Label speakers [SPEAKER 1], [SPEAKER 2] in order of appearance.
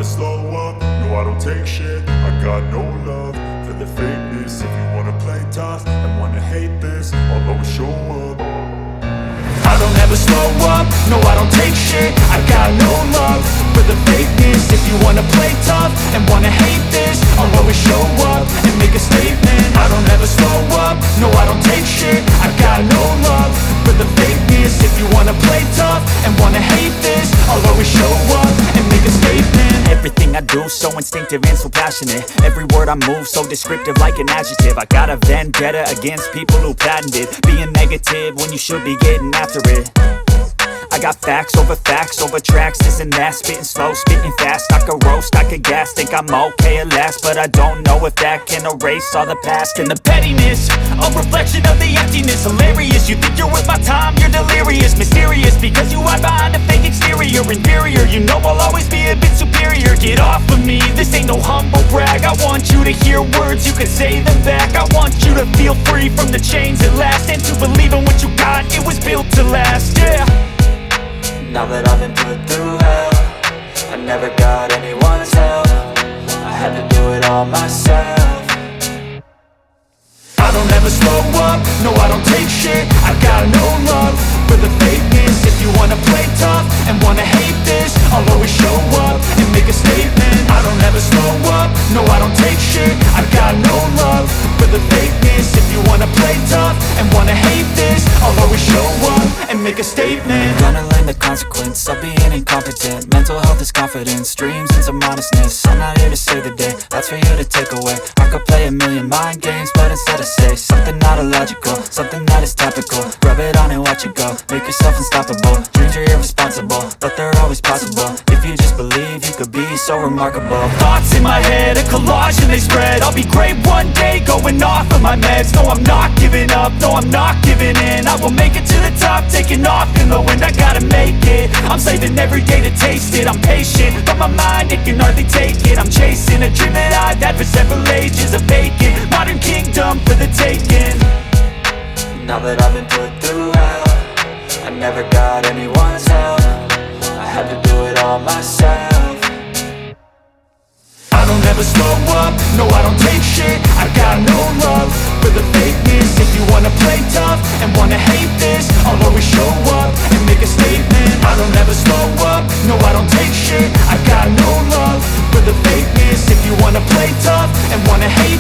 [SPEAKER 1] slow up, no I don't take shit. I got no love for the fakeness. If you wanna play tough and wanna hate this, I'll always show up. I don't ever slow up, no I don't take shit. I got no love for the fakeness. If you wanna play tough and wanna hate this, I'll always show up and make a statement. I don't ever slow up, no I don't take shit. I got no love for the fakeness. If you wanna play tough and wanna hate this, I'll always show up and make a statement.
[SPEAKER 2] Everything I do so instinctive and so passionate. Every word I move so descriptive like an adjective. I got a vendetta against people who patented being negative when you should be getting after it. I got facts over tracks, this and that. Spitting slow, spitting fast, I could roast, I could gas. Think I'm okay at last, but I don't know if that can erase all the past. And the pettiness, a reflection of the emptiness. Hilarious, you think you're worth my time, you're delirious. Mysterious, because you hide behind a fake exterior. Inferior, you know I'll always be a bit superior. Get off of me, this ain't no humble brag. I want you to hear words, you can say them back. I want you to feel free from the chains at last, and to believe in what you got, it was built to last, yeah.
[SPEAKER 3] Now that I've been put through hell, I never got anyone's help. I had to do it all myself.
[SPEAKER 1] I don't ever slow up, no I don't take shit. I got no love for the fakeness. If you wanna play tough and wanna hate this, I'll always show up and make a statement. I don't ever slow up, no I don't take shit. I got no love for the fakeness. If you wanna play tough and wanna hate this, I'll always show up and make a statement.
[SPEAKER 3] Gonna learn the consequence of being incompetent. Mental health is confidence, dreams and some honestness. I'm not here to save the day, that's for you to take away. I could play a million mind games, but instead I say something not illogical, something that is topical. Rub it on and watch it go, make yourself unstoppable. Dreams are irresponsible, but they're always possible. If you just believe, you could be so remarkable.
[SPEAKER 2] Thoughts in my head, a collage and they spread. I'll be great one day, going off of my meds. No, I'm not giving up, no, I'm not giving in. I will make it to the top, taking off in the wind. I gotta make it, I'm saving every day to taste it. I'm patient, but my mind, it can hardly take it. I'm chasing a dream that I've had for several ages. A vacant, modern kingdom for the taking.
[SPEAKER 3] Now that I've been put through hell, I never got anyone's help. I had to do it all myself.
[SPEAKER 1] I don't ever slow up, no I don't take shit. I got no love for the fakeness. If you wanna play tough and wanna hate this, I'll always show up and make a statement. I don't ever slow up, no I don't take shit. I got no love for the fakeness. If you wanna play tough and wanna hate